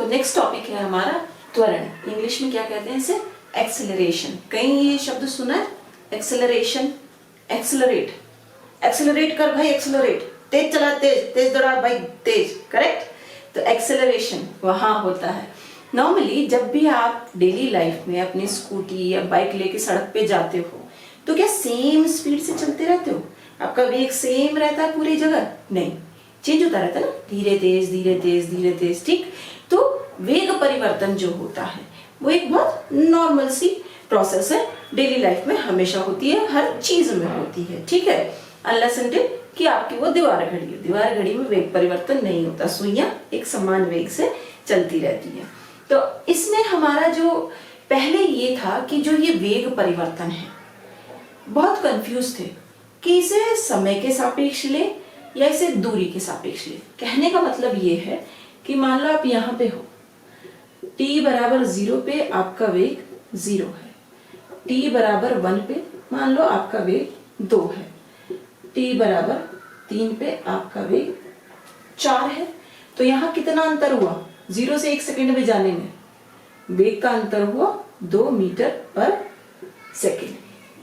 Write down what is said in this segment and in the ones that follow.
तो next topic है हमारा त्वरण। इंग्लिश में क्या कहते हैं इसे? एक्सेलरेशन। कहीं ये शब्द सुना है? एक्सेलरेशन, एक्सेलरेट, एक्सेलरेट कर भाई, एक्सेलरेट, तेज चला, तेज तेज दौड़ा भाई, तेज, करेक्ट। तो एक्सेलरेशन वहां होता है। नॉर्मली जब भी आप डेली लाइफ में अपनी स्कूटी या बाइक लेके सड़क पे जाते हो तो क्या सेम स्पीड से चलते रहते हो? आपका वेग सेम रहता है पूरी जगह? नहीं, चेंज होता रहता है ना, धीरे तेज धीरे तेज धीरे तेज, ठीक। तो वेग परिवर्तन जो होता है वो एक बहुत नॉर्मल सी प्रोसेस है, डेली लाइफ में हमेशा होती है, हर चीज में होती है, ठीक है। अनलेस अनटिल कि आपकी वो दीवार घड़ी है, दीवार घड़ी में वेग परिवर्तन नहीं होता, सुइयां एक समान वेग से चलती रहती है। तो इसमें हमारा जो पहले ये था कि जो ये वेग परिवर्तन है, बहुत कंफ्यूज थे कि इसे समय के सापेक्ष ले या इसे दूरी के सापेक्ष ले। कहने का मतलब ये है कि मान लो आप यहाँ पे हो, t बराबर 0 पे आपका वेग 0 है, t बराबर 1 पे मान लो आपका वेग 2 है, t बराबर 3 पे आपका वेग 4 है। तो यहाँ कितना अंतर हुआ? 0 से 1 सेकेंड में जाने में वेग का अंतर हुआ 2 मीटर पर सेकेंड।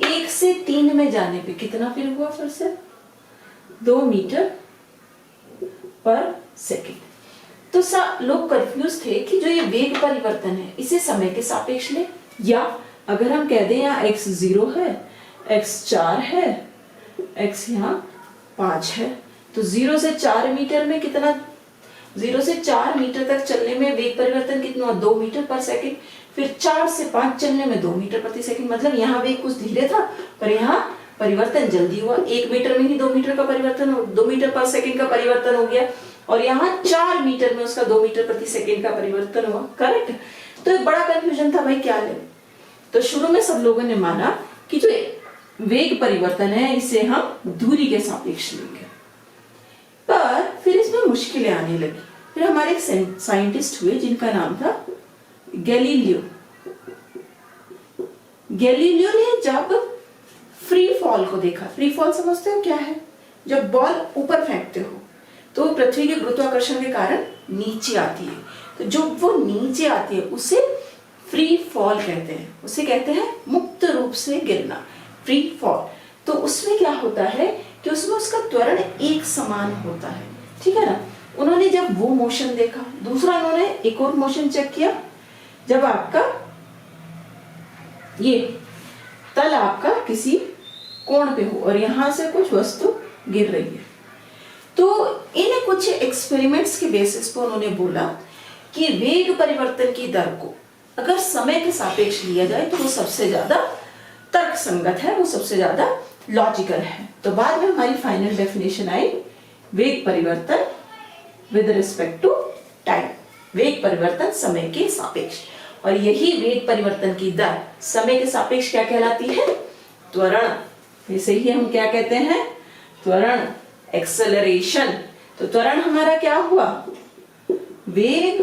1 से 3 में जाने पे कितना फिर हुआ? फिर से 2 मीटर पर सेकेंड। तो लोग कंफ्यूज थे कि जो ये वेग परिवर्तन है इसे समय के सापेक्ष ले, या अगर हम कह दें यहाँ x 0 है, x 4 है, x यहाँ 5 है, तो 0 से 4 मीटर में कितना, 0 से 4 मीटर तक चलने में वेग परिवर्तन कितना? 2 मीटर पर सेकेंड। फिर 4 से 5 चलने में 2 मीटर प्रति सेकेंड। मतलब यहाँ वेग कुछ धीरे था पर यहाँ परिवर्तन जल्दी हुआ। 1 मीटर में ही 2 मीटर का परिवर्तन, 2 मीटर पर सेकेंड का परिवर्तन हो गया, और यहाँ 4 मीटर में उसका 2 मीटर प्रति सेकेंड का परिवर्तन हुआ, करेक्ट। तो एक बड़ा कंफ्यूजन था, भाई क्या ले। तो शुरू में सब लोगों ने माना कि जो वेग परिवर्तन है इसे हम दूरी के सापेक्ष लेंगे, पर फिर इसमें मुश्किलें आने लगी। फिर हमारे एक साइंटिस्ट हुए जिनका नाम था गैलीलियो। गैलीलियो ने जब फ्री फॉल को देखा, फ्री फॉल समझते हो क्या है? जब बॉल ऊपर फेंकते हो तो पृथ्वी के गुरुत्वाकर्षण के कारण नीचे आती है, तो जो वो नीचे आती है उसे फ्री फॉल कहते हैं, उसे कहते हैं मुक्त रूप से गिरना, फ्री फॉल। तो उसमें क्या होता है कि उसमें उसका त्वरण एक समान होता है, ठीक है ना। उन्होंने जब वो मोशन देखा, दूसरा उन्होंने एक और मोशन चेक किया, जब आपका ये तल आपका किसी कोण पे हो और यहां से कुछ वस्तु गिर रही है, तो इन कुछ एक्सपेरिमेंट्स के बेसिस पर उन्होंने बोला कि वेग परिवर्तन की दर को अगर समय के सापेक्ष लिया जाए तो वो सबसे ज्यादा तर्कसंगत है, वो सबसे ज्यादा लॉजिकल है। तो बाद में हमारी फाइनल डेफिनेशन आई वेग परिवर्तन विद रिस्पेक्ट टू टाइम, वेग परिवर्तन समय के सापेक्ष। और यही वेग परिवर्तन की दर समय के सापेक्ष क्या कहलाती है? त्वरण। इसे ही हम क्या कहते हैं? त्वरण, एक्सेलरेशन। तो त्वरण हमारा क्या हुआ? वेग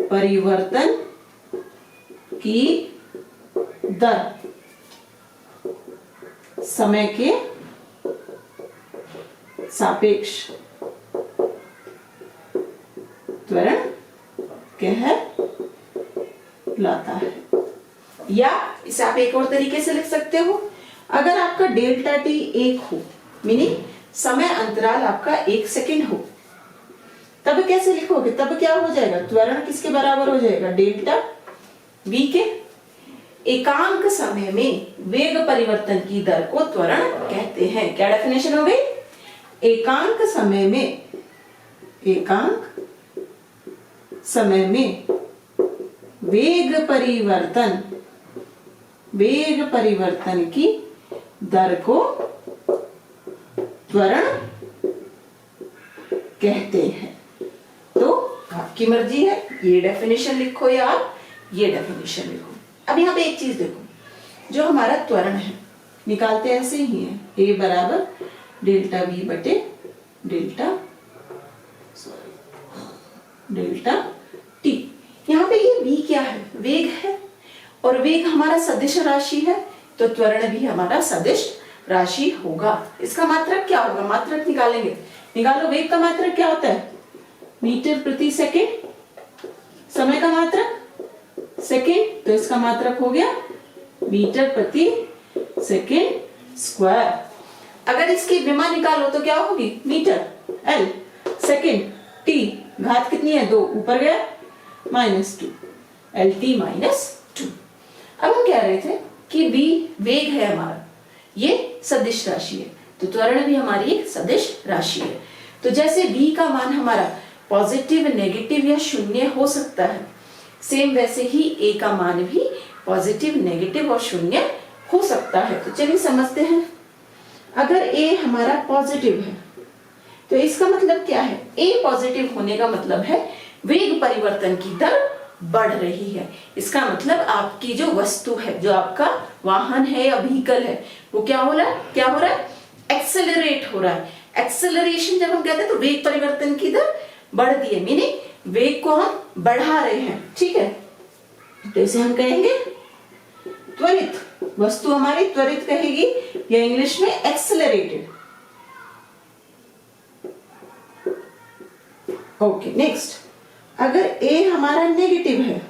परिवर्तन की दर समय के सापेक्ष त्वरण कहलाता है। या इसे आप एक और तरीके से लिख सकते हो, अगर आपका डेल्टा टी 1 हो, मीनिंग समय अंतराल आपका 1 सेकेंड हो, तब कैसे लिखोगे? तब क्या हो जाएगा? त्वरण किसके बराबर हो जाएगा? डेल्टा v के। एकांक समय में वेग परिवर्तन की दर को त्वरण कहते हैं। क्या डेफिनेशन हो गई? एकांक समय में वेग परिवर्तन की दर को त्वरण कहते हैं। तो आपकी मर्जी है, ये डेफिनेशन लिखो या आप ये डेफिनेशन लिखो। अब यहाँ पे एक चीज देखो, जो हमारा त्वरण है निकालते ऐसे ही है, a बराबर डेल्टा v बटे डेल्टा t। यहाँ पे ये v क्या है? वेग है, और वेग हमारा सदिश राशि है, तो त्वरण भी हमारा सदिश राशि होगा। इसका मात्रक क्या होगा? मात्रक निकालेंगे, निकालो। वेग का मात्रक क्या होता है? मीटर प्रति सेकेंड समय का मात्रक सेकेंड, तो इसका मात्रक हो गया मीटर प्रति सेकेंड स्क्वायर। अगर इसकी विमा निकालो तो क्या होगी, मीटर एल, सेकेंड टी, घात कितनी है 2, ऊपर गया -2, एल टी -2। अब हम कह रहे थे कि v वेग है हमारा, ये सदिश राशि है, तो त्वरण भी हमारी एक सदिश राशि है। तो जैसे v का मान हमारा पॉजिटिव, नेगेटिव या शून्य हो सकता है, सेम वैसे ही a का मान भी पॉजिटिव, नेगेटिव और शून्य हो सकता है। तो चलिए समझते हैं। अगर a हमारा पॉजिटिव है तो इसका मतलब क्या है, a पॉजिटिव होने का मतलब है वेग परिवर्तन की दर बढ़ रही है। इसका मतलब आपकी जो वस्तु है, जो आपका वाहन है या व्हीकल है, वो क्या हो रहा है, एक्सेलरेट हो रहा है। एक्सेलरेशन जब हम कहते हैं तो वेग परिवर्तन की दर बढ़ती है, मीनिंग वेग को हम बढ़ा रहे हैं, ठीक है। तो इसे हम कहेंगे त्वरित, वस्तु हमारी त्वरित कहेगी या इंग्लिश में एक्सेलरेटेड। ओके, नेक्स्ट, अगर a हमारा नेगेटिव है,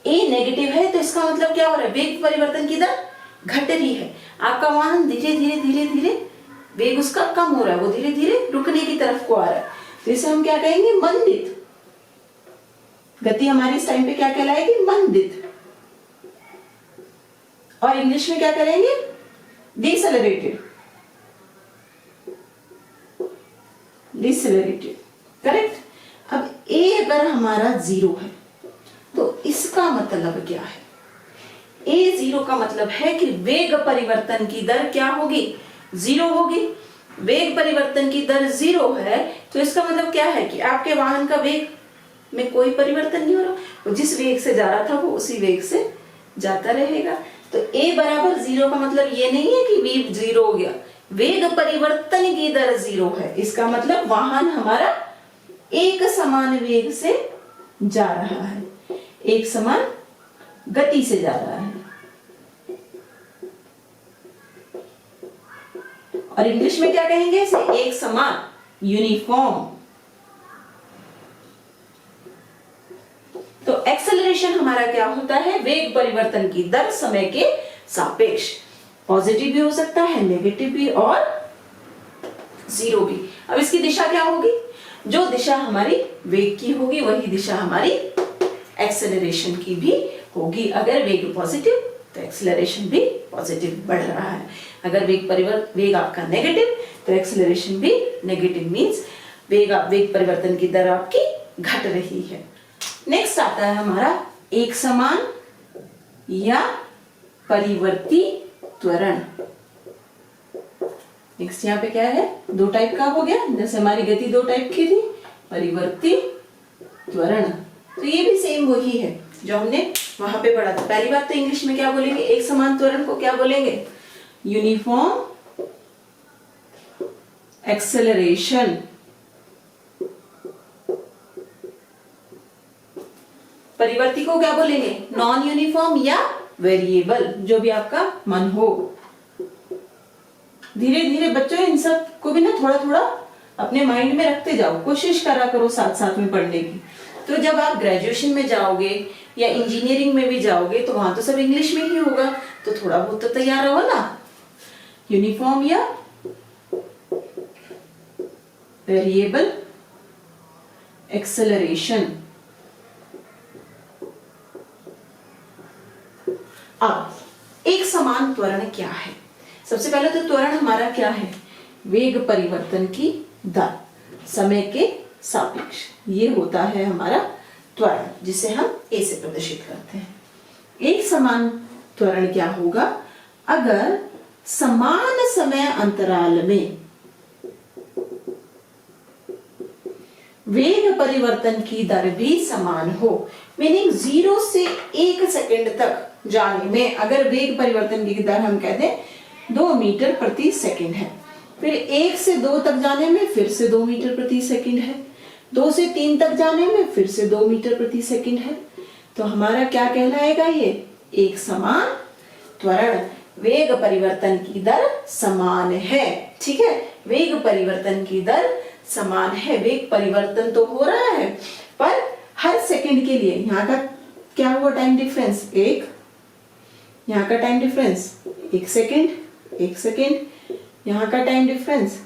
a नेगेटिव है तो इसका मतलब क्या हो रहा है, वेग परिवर्तन की दर घट रही है। आपका वाहन धीरे धीरे वेग उसका कम हो रहा है, वो धीरे धीरे रुकने की तरफ को आ रहा है, तो इसे हम क्या कहेंगे, मंदित। गति हमारी इस टाइम पे क्या कहलाएगी, मंदित। और इंग्लिश में क्या करेंगे, डिसेलरेटेड, करेक्ट। अब a अगर हमारा 0 है तो इसका मतलब क्या है, a 0 का मतलब है कि वेग परिवर्तन की दर क्या होगी, 0 होगी। वेग परिवर्तन की दर 0 है तो इसका मतलब क्या है कि आपके वाहन का वेग में कोई परिवर्तन नहीं हो रहा, वो जिस वेग से जा रहा था वो उसी वेग से जाता रहेगा। तो a बराबर 0 का मतलब ये नहीं है कि v 0 हो गया, वेग परिवर्तन की दर 0 है, इसका मतलब वाहन हमारा एक समान वेग से जा रहा है, एक समान गति से जा रहा है। और इंग्लिश में क्या कहेंगे इसे, एक समान, यूनिफॉर्म। तो एक्सेलरेशन हमारा क्या होता है, वेग परिवर्तन की दर समय के सापेक्ष, पॉजिटिव भी हो सकता है, नेगेटिव भी और 0 भी। अब इसकी दिशा क्या होगी, जो दिशा हमारी वेग की होगी वही दिशा हमारी एक्सेलरेशन की भी होगी। अगर वेग पॉजिटिव तो एक्सेलरेशन भी पॉजिटिव बढ़ रहा है, अगर वेग आपका नेगेटिव तो एक्सेलरेशन भी नेगेटिव, मींस वेग परिवर्तन की दर आपकी घट रही है। नेक्स्ट आता है हमारा एक समान या परिवर्ती त्वरण। नेक्स्ट यहाँ पे क्या है, 2 टाइप का हो गया, जैसे हमारी गति 2 टाइप की थी, परिवर्ती त्वरण। तो ये भी सेम वही है जो हमने वहां पे पढ़ा था। पहली बात तो इंग्लिश में क्या बोलेंगे, एक समान त्वरण को क्या बोलेंगे, यूनिफॉर्म एक्सेलरेशन। परिवर्ती को क्या बोलेंगे, नॉन यूनिफॉर्म या वेरिएबल, जो भी आपका मन हो। धीरे धीरे बच्चों इन सब को भी ना थोड़ा थोड़ा अपने माइंड में रखते जाओ, कोशिश करा करो साथ साथ में पढ़ने की। तो जब आप ग्रेजुएशन में जाओगे या इंजीनियरिंग में भी जाओगे तो वहां तो सब इंग्लिश में ही होगा, तो थोड़ा बहुत तो तैयार रहो ना। यूनिफॉर्म या वेरिएबल एक्सेलरेशन। अब एक समान त्वरण क्या है, सबसे पहले तो त्वरण हमारा क्या है, वेग परिवर्तन की दर समय के सापेक्ष, ये होता है हमारा त्वरण, जिसे हम ए से प्रदर्शित करते हैं। एक समान त्वरण क्या होगा, अगर समान समय अंतराल में वेग परिवर्तन की दर भी समान हो, मीनिंग 0 से 1 सेकंड तक जाने में अगर वेग परिवर्तन की दर हम कहते हैं 2 मीटर प्रति सेकंड है, फिर 1 से 2 तक जाने में फिर से 2 मीटर प्रति सेकंड है, 2 से 3 तक जाने में फिर से 2 मीटर प्रति सेकंड है, तो हमारा क्या कहलाएगा, ये एक समान त्वरण, वेग परिवर्तन की दर समान है। ठीक है, वेग परिवर्तन की दर समान है, वेग परिवर्तन तो हो रहा है पर हर सेकंड के लिए यहाँ का क्या हुआ टाइम डिफरेंस, एक, यहाँ का टाइम डिफरेंस 1 सेकंड, 1 सेकंड, यहाँ का टाइम डिफरेंस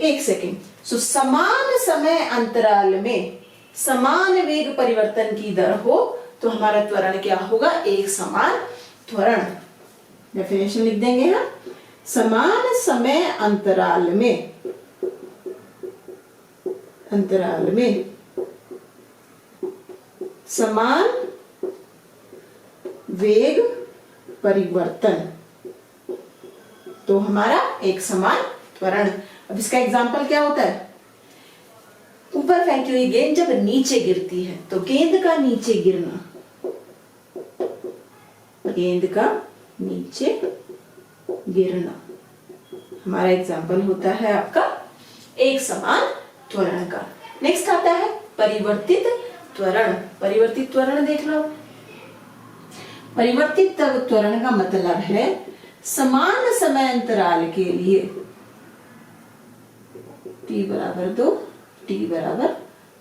1 सेकंड। सो समान समय अंतराल में समान वेग परिवर्तन की दर हो तो हमारा त्वरण क्या होगा, एक समान त्वरण। डेफिनेशन लिख देंगे हम, समान समय अंतराल में समान वेग परिवर्तन तो हमारा एक समान त्वरण। अब इसका एग्जांपल क्या होता है, ऊपर फेंकी हुई गेंद जब नीचे गिरती है तो गेंद का नीचे गिरना, गेंद का नीचे गिरना हमारा एग्जांपल होता है आपका एक समान त्वरण का। नेक्स्ट आता है परिवर्तित त्वरण। परिवर्तित त्वरण देख लो। परिवर्तित त्वरण का मतलब है समान समय अंतराल के लिए t बराबर 2, t बराबर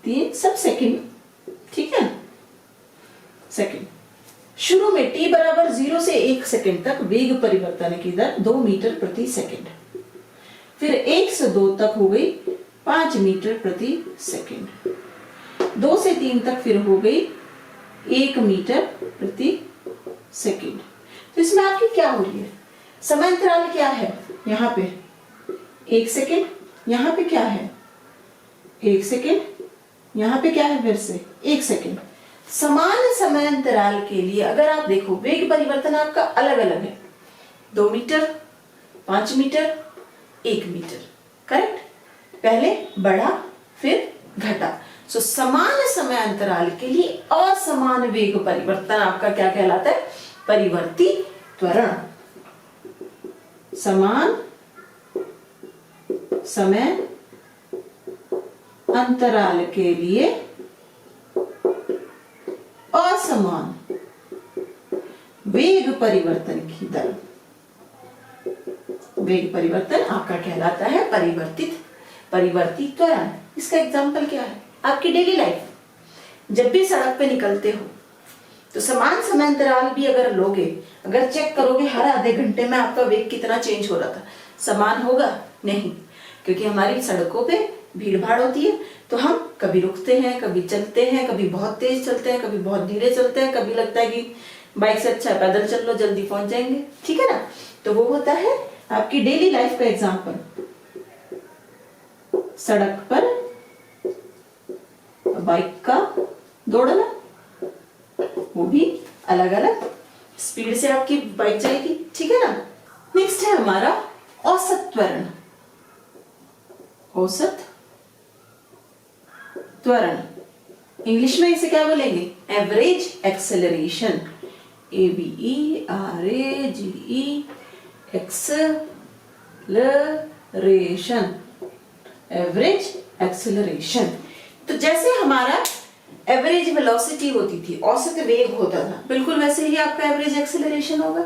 3 सब सेकंड, ठीक है, सेकंड। शुरू में t बराबर 0 से 1 सेकंड तक वेग परिवर्तन की दर 2 मीटर प्रति सेकंड, फिर 1 से 2 तक हो गई 5 मीटर प्रति सेकंड, 2 से 3 तक फिर हो गई 1 मीटर प्रति सेकंड। तो इसमें आपकी क्या हो रही है, समय अंतराल क्या है, यहाँ पे 1 सेकंड, यहाँ पे क्या है 1 सेकंड, यहाँ पे क्या है फिर से 1 सेकंड। समान समय अंतराल के लिए अगर आप देखो वेग परिवर्तन आपका अलग अलग है, 2 मीटर, 5 मीटर, 1 मीटर, करेक्ट, पहले बढ़ा फिर घटा। सो समान समय अंतराल के लिए असमान वेग परिवर्तन आपका क्या कहलाता है, परिवर्ती त्वरण। समान समय अंतराल के लिए असमान वेग परिवर्तन की दर, वेग परिवर्तन आपका कहलाता है परिवर्ती त्वरण। इसका एग्जांपल क्या है, आपकी डेली लाइफ, जब भी सड़क पे निकलते हो तो समान समय अंतराल भी अगर लोगे, अगर चेक करोगे हर आधे घंटे में आपका वेग कितना चेंज हो रहा था, समान होगा नहीं, क्योंकि हमारी सड़कों पे भीड़ भाड़ होती है तो हम कभी रुकते हैं, कभी चलते हैं, कभी बहुत तेज चलते हैं, कभी बहुत धीरे चलते हैं, कभी लगता है कि बाइक से अच्छा पैदल चल लो जल्दी पहुंच जाएंगे, ठीक है ना। तो वो होता है आपकी डेली लाइफ का एग्जांपल। सड़क पर बाइक का दौड़ना, वो भी अलग अलग स्पीड से आपकी बाइक जाएगी, ठीक है ना। नेक्स्ट है हमारा औसत त्वरण। औसत त्वरण इंग्लिश में इसे क्या बोलेंगे, average acceleration, AVERAGE acceleration, average acceleration. तो जैसे हमारा एवरेज वेलोसिटी होती थी, औसत वेग होता था, बिल्कुल वैसे ही आपका एवरेज एक्सेलरेशन होगा।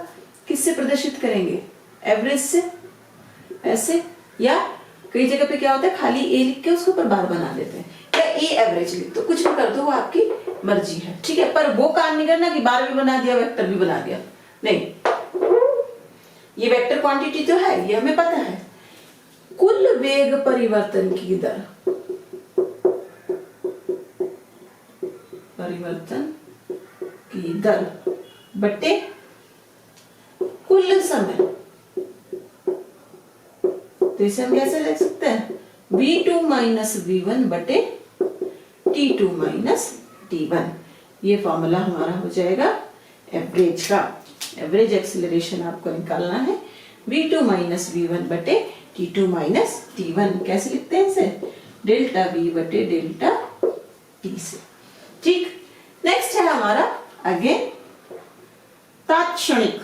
किससे प्रदर्शित करेंगे, एवरेज से, ऐसे, या कई जगह पे क्या होता है खाली ए लिख के उसके ऊपर बार बना देते हैं, या ए एवरेज लिख दो, कुछ भी कर दो, वो आपकी मर्जी है, ठीक है। पर वो काम नहीं करना कि बार भी बना दिया वेक्टर भी बना दिया, नहीं, ये वेक्टर क्वांटिटी तो है, ये हमें पता है। कुल वेग परिवर्तन की दर, परिवर्तन की दर बटे कुल समय, तो इसे हम कैसे लिख सकते हैं, V2 माइनस V1 बटे T2 माइनस T1। ये फॉर्मूला हमारा हो जाएगा एवरेज का। एवरेज एक्सीलरेशन आपको निकालना है V2 माइनस V1 बटे T2 माइनस T1। कैसे लिखते हैं इसे, डेल्टा V बटे डेल्टा T से, ठीक। नेक्स्ट है हमारा अगेन तात्क्षणिक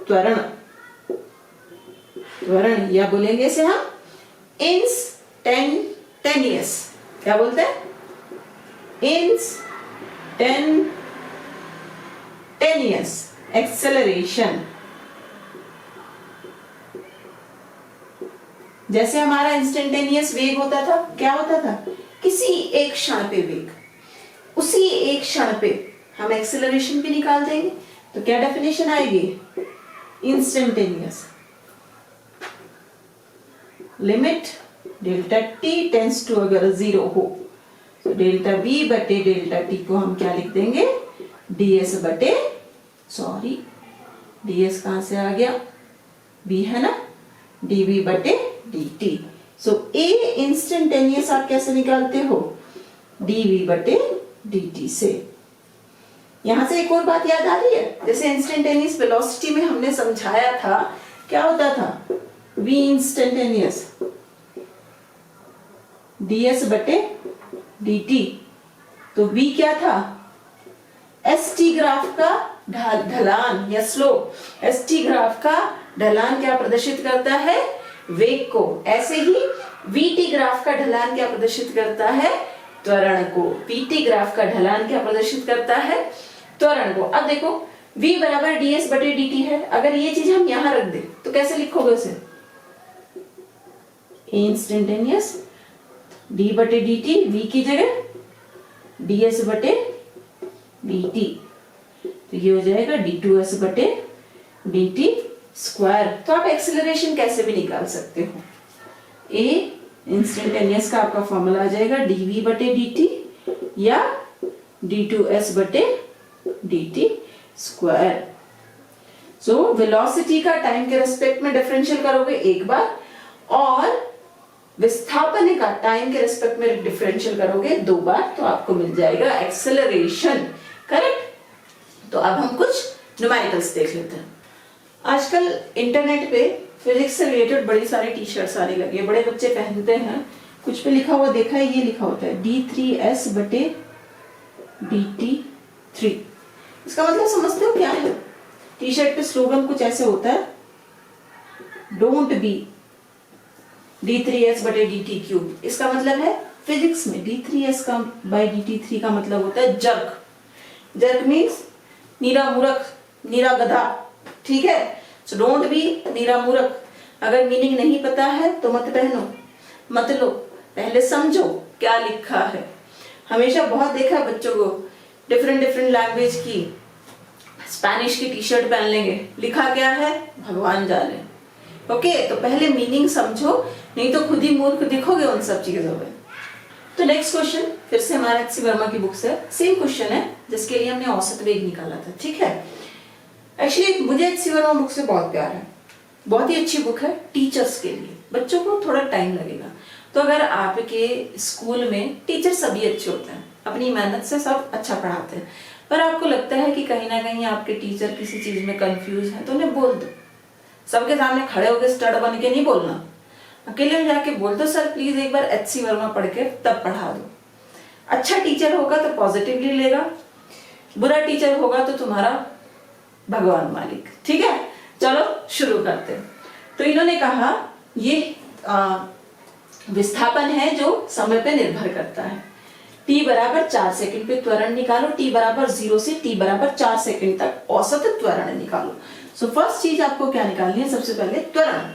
त्वरण। त्वरण या बोलेंगे इसे हम इंस्टेंटेनियस, क्या बोलते हैं, इंस्टेंटेनियस एक्सेलरेशन, जैसे हमारा इंस्टेंटेनियस वेग होता था, क्या होता था, किसी एक क्षण पे वेग, उसी एक क्षण पे हम एक्सेलरेशन भी निकाल देंगे। तो क्या डेफिनेशन आएगी, instantaneous limit delta T tends to अगर 0 हो तो डेल्टा बी बटे डेल्टा टी को हम क्या लिख देंगे, ds बटे, सॉरी ds कहां से आ गया, b है ना, dv बटे dt। सो a इंस्टेंटेनियस आप कैसे निकालते हो, dv बटे dt से। यहां से एक और बात याद आ रही है, जैसे इंस्टेंटेनियस वेलोसिटी में हमने समझाया था, क्या होता था, v इंस्टेंटेनियस ds बटे dt। तो v क्या था, st ग्राफ का ढलान या स्लोप, st ग्राफ का ढलान क्या प्रदर्शित करता है, वेग को। ऐसे ही vt ग्राफ का ढलान क्या प्रदर्शित करता है, त्वरण को। vt ग्राफ का ढलान क्या प्रदर्शित करता है, त्वरण को। अब देखो v बराबर ds बटे dt है, अगर ये चीज हम यहां रख दे तो कैसे लिखोगे उसे, इंस्टेंटेनियस d बटे dt, v की जगह ds बटे dt, तो ये हो जाएगा d2s बटे dt स्क्वायर। तो आप एक्सेलरेशन कैसे भी निकाल सकते हो, a इंस्टेंटेनियस का आपका फॉर्मूला आ जाएगा dv बटे dt या d2s बटे dt स्क्वायर। सो वेलोसिटी का टाइम के रेस्पेक्ट में डिफरेंशियल करोगे एक बार, और विस्थापन का टाइम के रेस्पेक्ट में डिफरेंशियल करोगे 2 बार, तो आपको मिल जाएगा एक्सेलरेशन। करेक्ट। तो अब हम कुछ न्यूमेरिकल्स देख लेते हैं। आजकल इंटरनेट पे फिजिक्स से रिलेटेड बड़ी सारी टी शर्ट्स आने लगी है, बड़े बच्चे पहनते हैं। कुछ पे लिखा हुआ देखा है, ये लिखा होता है d3s बटे dt3। इसका मतलब समझते हो क्या है, टी शर्ट पे स्लोगन कुछ ऐसे होता है, डोंट बी d3s बटे dt क्यूब। इसका मतलब है फिजिक्स में d3s का बाई dt3 का मतलब होता है जर्क। जर्क मीन्स नीरा मूर्ख, नीरा गधा, ठीक है। सो डोंट बी नीरा मूर्ख। अगर मीनिंग नहीं पता है तो मत पहनो, मत लो, पहले समझो क्या लिखा है। हमेशा बहुत देखा है बच्चों को डिफरेंट लैंग्वेज की, स्पेनिश की टी शर्ट पहन लेंगे, लिखा क्या है भगवान जाने। ओके, तो पहले मीनिंग समझो, नहीं तो खुद ही मूर्ख दिखोगे उन सब चीजों में। तो नेक्स्ट क्वेश्चन फिर से हमारा एच.सी. वर्मा की बुक से सेम क्वेश्चन है, जिसके लिए हमने औसत वेग निकाला था, ठीक है। एक्चुअली मुझे एच.सी. वर्मा बुक से बहुत प्यार है, बहुत ही अच्छी बुक है टीचर्स के लिए। बच्चों को थोड़ा टाइम लगेगा, तो अगर आपके स्कूल में टीचर सभी अच्छे होते हैं, अपनी मेहनत से सब अच्छा पढ़ाते हैं, पर आपको लगता है कि कहीं ना कहीं आपके टीचर किसी चीज में कंफ्यूज है, तो उन्हें बोल दो। सबके सामने खड़े होकर स्टड बन के नहीं बोलना, अकेले में जाके बोल दो, सर प्लीज एक बार एच.सी. वर्मा पढ़ के तब पढ़ा दो। अच्छा टीचर होगा तो पॉजिटिवली लेगा, बुरा टीचर होगा तो तुम्हारा भगवान मालिक, ठीक है। चलो शुरू करते हैं। तो इन्होंने कहा ये विस्थापन है जो समय पे निर्भर करता है। t बराबर 4 सेकंड पे त्वरण निकालो, t बराबर 0 से t बराबर 4 सेकंड तक औसत त्वरण निकालो। सो फर्स्ट चीज आपको क्या निकालनी है, सबसे पहले त्वरण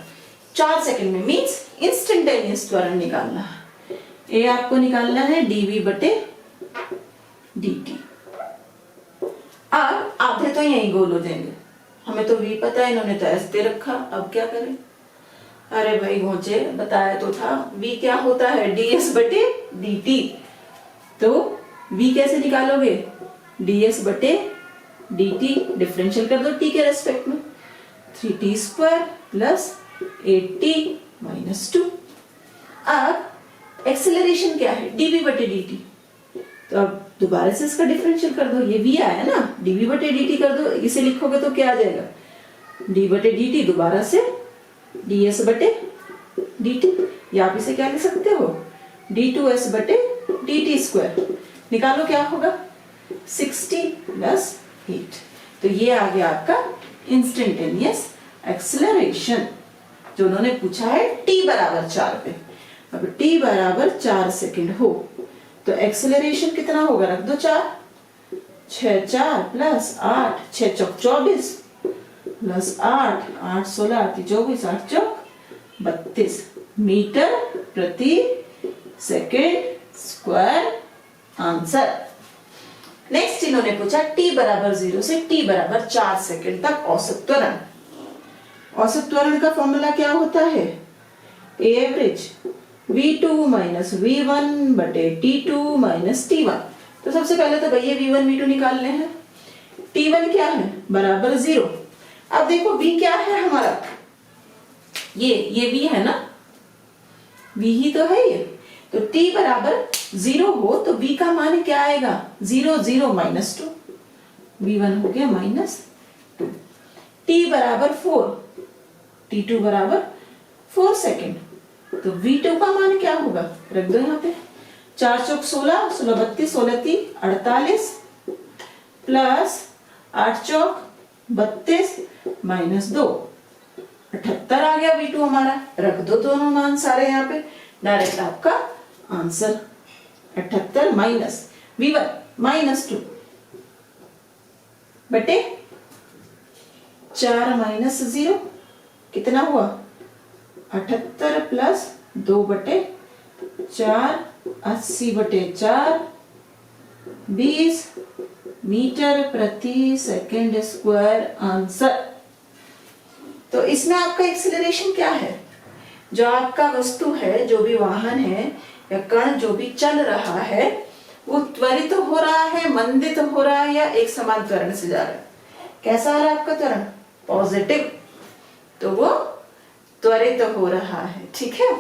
4 सेकंड में, मींस इंस्टेंटेनियस त्वरण निकालना है। ए आपको निकालना है dv बटे dt। अब आधे तो यही गोल हो जाएंगे, हमें तो v पता है, इन्होंने तो s दे रखा, अब क्या करें। अरे भाई घोंचे, बताया तो था v क्या होता है, ds बटे dt। तो v कैसे निकालोगे, ds बटे dt, डिफरेंशियल कर दो t के रेस्पेक्ट में, 3t square plus 8t minus 2। अब एक्सेलरेशन क्या है, dv बटे dt। तो अब दोबारा से इसका डिफरेंशियल कर दो, ये v आया ना, dv बटे dt कर दो, इसे लिखोगे तो क्या आ जाएगा, d बटे dt, दोबारा से ds बटे dt, या आप इसे क्या लिख सकते हो, d2s बटे dt स्क्वायर। निकालो क्या होगा, 60 प्लस 8। तो ये आ गया आपका इंस्टेंटेनियस एक्सेलरेशन, जो उन्होंने पूछा है t बराबर 4 पे। अब t बराबर 4 सेकंड हो तो एक्सेलरेशन कितना होगा, रख दो 4, 6 4 प्लस 8, 6 चौक 24 प्लस 8, 8 16 24, 8 चौक 32। मीटर प्रति सेकेंड स्क्वायर आंसर। नेक्स्ट इन्होंने पूछा t बराबर 0 से t बराबर 4 सेकेंड तक औसत त्वरण। औसत त्वरण का फॉर्मूला क्या होता है? एवरेज v2 माइनस v1 बटे t2 माइनस t1। तो सबसे पहले तो भैया v1 v2 निकालने हैं। t1 क्या है? बराबर 0। अब देखो v क्या है हमारा? ये v है ना, v ही तो है ये। तो t बराबर 0 हो तो v का मान क्या आएगा? 0 0 माइनस 2, v1 हो गया माइनस 2। t बराबर 4, t2 बराबर 4 सेकेंड, तो v2 का मान क्या होगा? रख दो यहाँ पे, 4 चौक 16, 16 32, 16 3 48 प्लस 8 चौक 32 माइनस 2, 78 आ गया v2 हमारा। रख दो दोनों मान सारे यहाँ पे, डायरेक्ट आपका आंसर 78 माइनस v1 माइनस 2 बटे 4 माइनस 0 कितना हुआ? 78 प्लस 2 बटे 4, 80 बटे 4, 20 मीटर प्रति सेकेंड स्क्वायर आंसर। तो इसमें आपका एक्सीलरेशन क्या है? जो आपका वस्तु है, जो भी वाहन है या कण जो भी चल रहा है, वो त्वरित हो रहा है, मंदित हो रहा है, या एक समान त्वरण से जा रहा है? कैसा आ रहा है आपका त्वरण? पॉजिटिव। तो वो त्वरित हो रहा है, ठीक है।